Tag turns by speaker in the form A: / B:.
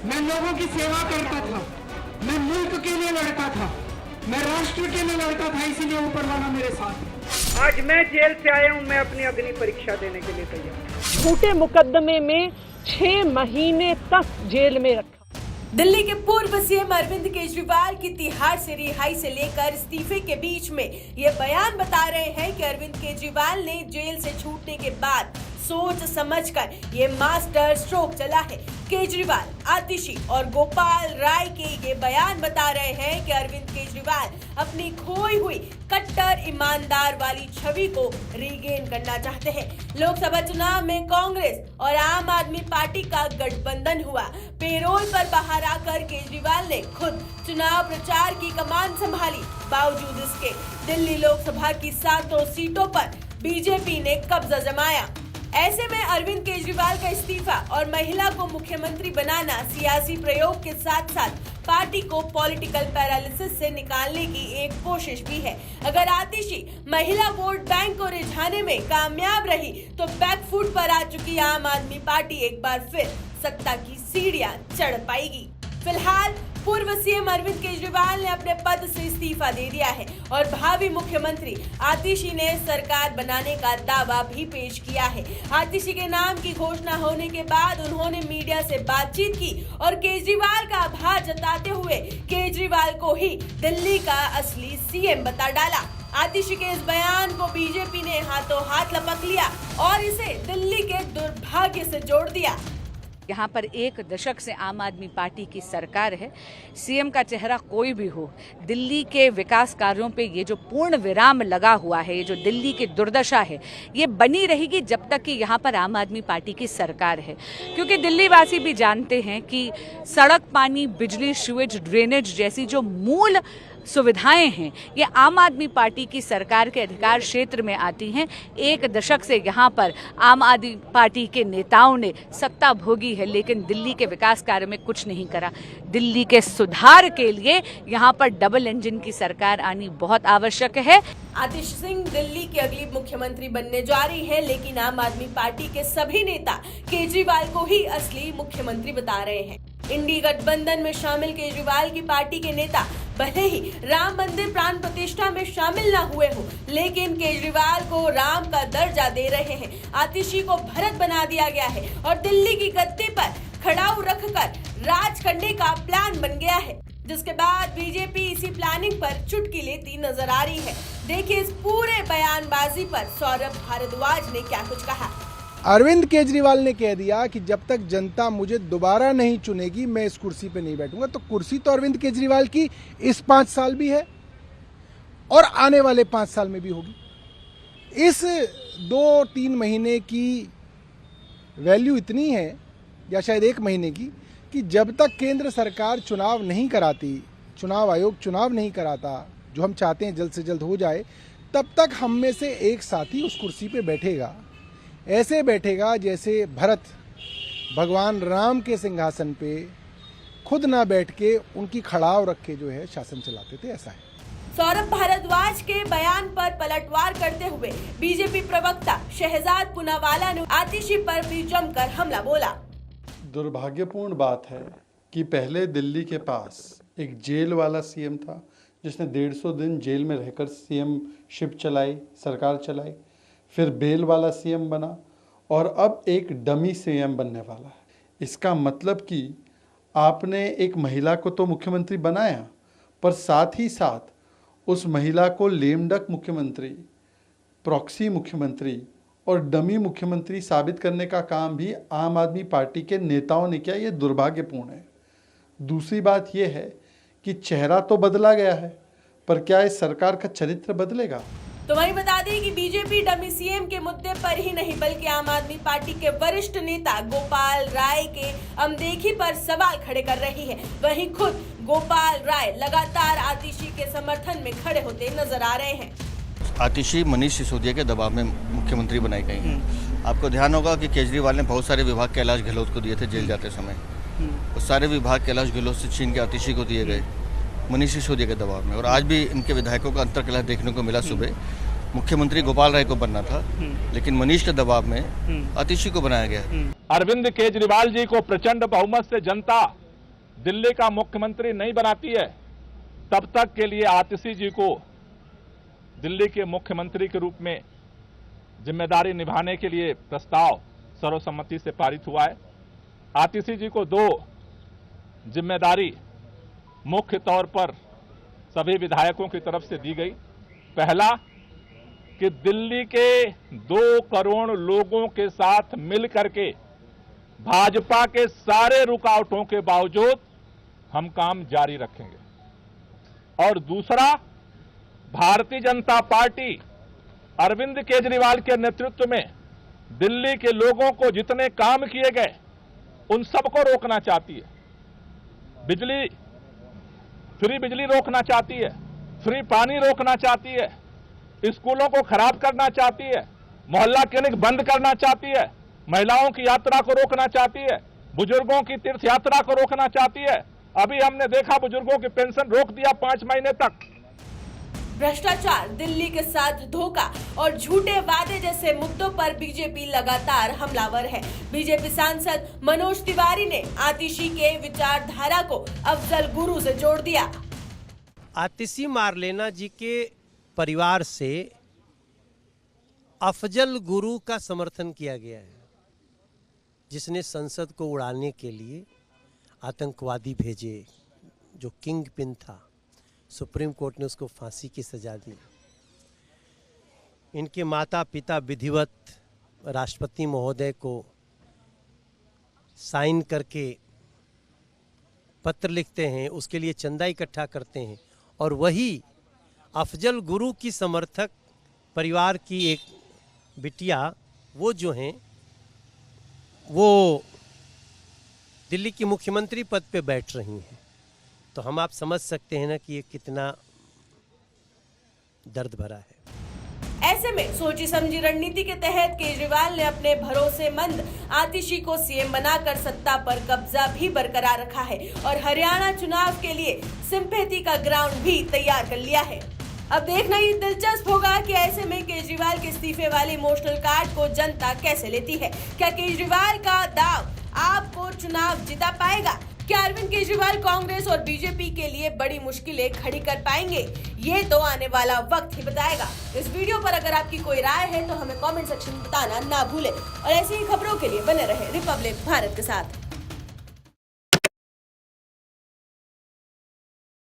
A: मैं लोगों की सेवा करता था, मैं मुल्क के लिए लड़ता था, मैं राष्ट्र के लिए लड़ता था, इसीलिए ऊपर वाला मेरे साथ। आज मैं जेल से आया हूँ, मैं अपनी अग्नि परीक्षा देने के लिए तैयार।
B: झूठे मुकदमे में 6 महीने तक जेल में रखा।
C: दिल्ली के पूर्व सीएम अरविंद केजरीवाल की तिहाड़ से रिहाई से लेकर इस्तीफे के बीच में ये बयान बता रहे हैं कि अरविंद केजरीवाल ने जेल से छूटने के बाद सोच समझकर ये मास्टर स्ट्रोक चला है। केजरीवाल, आतिशी और गोपाल राय के ये बयान बता रहे हैं कि अरविंद केजरीवाल अपनी खोई हुई कट्टर ईमानदार वाली छवि को रीगेन करना चाहते हैं। लोकसभा चुनाव में कांग्रेस और आम आदमी पार्टी का गठबंधन हुआ। पेरोल पर बाहर आकर केजरीवाल ने खुद चुनाव प्रचार की कमान संभाली। बावजूद इसके दिल्ली लोकसभा की 7 सीटों पर बीजेपी ने कब्जा जमाया। ऐसे में अरविंद केजरीवाल का इस्तीफा और महिला को मुख्यमंत्री बनाना सियासी प्रयोग के साथ साथ पार्टी को पॉलिटिकल पैरालिसिस से निकालने की एक कोशिश भी है। अगर आतिशी महिला वोट बैंक को रिझाने में कामयाब रही तो बैकफुट पर आ चुकी आम आदमी पार्टी एक बार फिर सत्ता की सीढ़ियां चढ़ पाएगी। फिलहाल पूर्व सीएम अरविंद केजरीवाल ने अपने पद से इस्तीफा दे दिया है और भावी मुख्यमंत्री आतिशी ने सरकार बनाने का दावा भी पेश किया है। आतिशी के नाम की घोषणा होने के बाद उन्होंने मीडिया से बातचीत की और केजरीवाल का आभार जताते हुए केजरीवाल को ही दिल्ली का असली सीएम बता डाला। आतिशी के इस बयान को बीजेपी ने हाथों हाथ लपक लिया और इसे दिल्ली के दुर्भाग्य से जोड़ दिया।
D: यहाँ पर 1 दशक से आम आदमी पार्टी की सरकार है। सीएम का चेहरा कोई भी हो, दिल्ली के विकास कार्यों पे ये जो पूर्ण विराम लगा हुआ है, ये जो दिल्ली की दुर्दशा है, ये बनी रहेगी जब तक कि यहाँ पर आम आदमी पार्टी की सरकार है। क्योंकि दिल्ली वासी भी जानते हैं कि सड़क, पानी, बिजली, सीवेज, ड्रेनेज जैसी जो मूल सुविधाएं हैं ये आम आदमी पार्टी की सरकार के अधिकार क्षेत्र में आती हैं। 1 दशक से यहाँ पर आम आदमी पार्टी के नेताओं ने सत्ता भोगी है, लेकिन दिल्ली के विकास कार्य में कुछ नहीं करा। दिल्ली के सुधार के लिए यहाँ पर डबल इंजन की सरकार आनी बहुत आवश्यक है।
C: आतिश सिंह दिल्ली की अगली मुख्यमंत्री बनने जा रही है, लेकिन आम आदमी पार्टी के सभी नेता केजरीवाल को ही असली मुख्यमंत्री बता रहे हैं। इंडी गठबंधन में शामिल केजरीवाल की पार्टी के नेता भले ही राम मंदिर प्राण प्रतिष्ठा में शामिल न हुए हो, लेकिन केजरीवाल को राम का दर्जा दे रहे हैं। आतिशी को भरत बना दिया गया है और दिल्ली की गद्दी पर खड़ाऊ रखकर राज करने का प्लान बन गया है, जिसके बाद बीजेपी इसी प्लानिंग पर चुटकी लेती नजर आ रही है। देखिए इस पूरे बयानबाजी पर सौरभ भारद्वाज ने क्या कुछ कहा।
E: अरविंद केजरीवाल ने कह दिया कि जब तक जनता मुझे दोबारा नहीं चुनेगी मैं इस कुर्सी पे नहीं बैठूंगा। तो कुर्सी तो अरविंद केजरीवाल की इस 5 साल भी है और आने वाले 5 साल में भी होगी। इस 2-3 महीने की वैल्यू इतनी है, या शायद 1 महीने की, कि जब तक केंद्र सरकार चुनाव नहीं कराती, चुनाव आयोग चुनाव नहीं कराता, जो हम चाहते हैं जल्द से जल्द हो जाए, तब तक हम में से एक साथी उस कुर्सी पे बैठेगा। ऐसे बैठेगा जैसे भरत भगवान राम के सिंहासन पे खुद ना बैठ के उनकी खड़ाव रख के जो है शासन चलाते थे, ऐसा है।
C: सौरभ भारद्वाज के बयान पर पलटवार करते हुए बीजेपी प्रवक्ता शहजाद पूनावाला ने आतिशी पर भी जमकर हमला बोला।
F: दुर्भाग्यपूर्ण बात है कि पहले दिल्ली के पास एक जेल वाला सीएम था जिसने 150 दिन जेल में रहकर सीएम शिप चलाई, सरकार चलाई, फिर बेल वाला सीएम बना और अब एक डमी सीएम बनने वाला है। इसका मतलब कि आपने एक महिला को तो मुख्यमंत्री बनाया, पर साथ ही साथ उस महिला को लेम डक मुख्यमंत्री, प्रॉक्सी मुख्यमंत्री और डमी मुख्यमंत्री साबित करने का काम भी आम आदमी पार्टी के नेताओं ने किया। ये दुर्भाग्यपूर्ण है। दूसरी बात यह है कि चेहरा तो बदला गया है, पर क्या इस सरकार का चरित्र बदलेगा?
C: तो वहीं बता दें कि बीजेपी डमी सीएम के मुद्दे पर ही नहीं बल्कि आम आदमी पार्टी के वरिष्ठ नेता गोपाल राय के अनदेखी पर सवाल खड़े कर रही है। वहीं खुद गोपाल राय लगातार आतिशी के समर्थन में खड़े होते नजर आ रहे हैं।
G: आतिशी मनीष सिसोदिया के दबाव में मुख्यमंत्री बनाई गई हैं। आपको ध्यान होगा कि केजरीवाल ने बहुत सारे विभाग कैलाश गहलोत को दिए थे जेल जाते समय। उस सारे विभाग कैलाश गहलोत से छीन के आतिशी को दिए गए मनीष सिसोदिया के दबाव में। और आज भी इनके विधायकों का अंतर्कलह देखने को मिला। सुबह मुख्यमंत्री गोपाल राय को बनना था, लेकिन मनीष के दबाव में आतिशी को बनाया गया।
H: अरविंद केजरीवाल जी को प्रचंड बहुमत से जनता दिल्ली का मुख्यमंत्री नहीं बनाती है, तब तक के लिए आतिशी जी को दिल्ली के मुख्यमंत्री के रूप में जिम्मेदारी निभाने के लिए प्रस्ताव सर्वसम्मति से पारित हुआ है। आतिशी जी को 2 जिम्मेदारी मुख्य तौर पर सभी विधायकों की तरफ से दी गई। पहला कि दिल्ली के 2 करोड़ लोगों के साथ मिल करके भाजपा के सारे रुकावटों के बावजूद हम काम जारी रखेंगे। और दूसरा, भारतीय जनता पार्टी अरविंद केजरीवाल के नेतृत्व में दिल्ली के लोगों को जितने काम किए गए उन सबको रोकना चाहती है। फ्री बिजली रोकना चाहती है, फ्री पानी रोकना चाहती है, स्कूलों को खराब करना चाहती है, मोहल्ला क्लिनिक बंद करना चाहती है, महिलाओं की यात्रा को रोकना चाहती है, बुजुर्गों की तीर्थ यात्रा को रोकना चाहती है। अभी हमने देखा बुजुर्गों की पेंशन रोक दिया 5 महीने तक।
C: भ्रष्टाचार, दिल्ली के साथ धोखा और झूठे वादे जैसे मुद्दों पर बीजेपी लगातार हमलावर है। बीजेपी सांसद मनोज तिवारी ने आतिशी के विचारधारा को अफजल गुरु से जोड़ दिया।
I: आतिशी मारलेना जी के परिवार से अफजल गुरु का समर्थन किया गया है, जिसने संसद को उड़ाने के लिए आतंकवादी भेजे, जो किंग पिन था। सुप्रीम कोर्ट ने उसको फांसी की सजा दी। इनके माता पिता विधिवत राष्ट्रपति महोदय को साइन करके पत्र लिखते हैं, उसके लिए चंदा इकट्ठा करते हैं, और वही अफजल गुरु की समर्थक परिवार की एक बिटिया, वो जो हैं वो दिल्ली की मुख्यमंत्री पद पे बैठ रही हैं। तो हम आप समझ सकते हैं ना कि ये कितना दर्द भरा है।
C: ऐसे में सोची समझी रणनीति के तहत केजरीवाल ने अपने भरोसेमंद आतिशी को सीएम बनाकर सत्ता पर कब्जा भी बरकरार रखा है और हरियाणा चुनाव के लिए सिंपैथी का ग्राउंड भी तैयार कर लिया है। अब देखना ही दिलचस्प होगा कि ऐसे में केजरीवाल के इस्तीफे वाले इमोशनल कार्ड को जनता कैसे लेती है। क्या केजरीवाल का दाव आपको चुनाव जिता पाएगा? क्या अरविंद केजरीवाल कांग्रेस और बीजेपी के लिए बड़ी मुश्किलें खड़ी कर पाएंगे? ये तो आने वाला वक्त ही बताएगा। इस वीडियो पर अगर आपकी कोई राय है तो हमें कमेंट सेक्शन में बताना ना भूलें और ऐसी ही खबरों के लिए बने रहे रिपब्लिक भारत के साथ।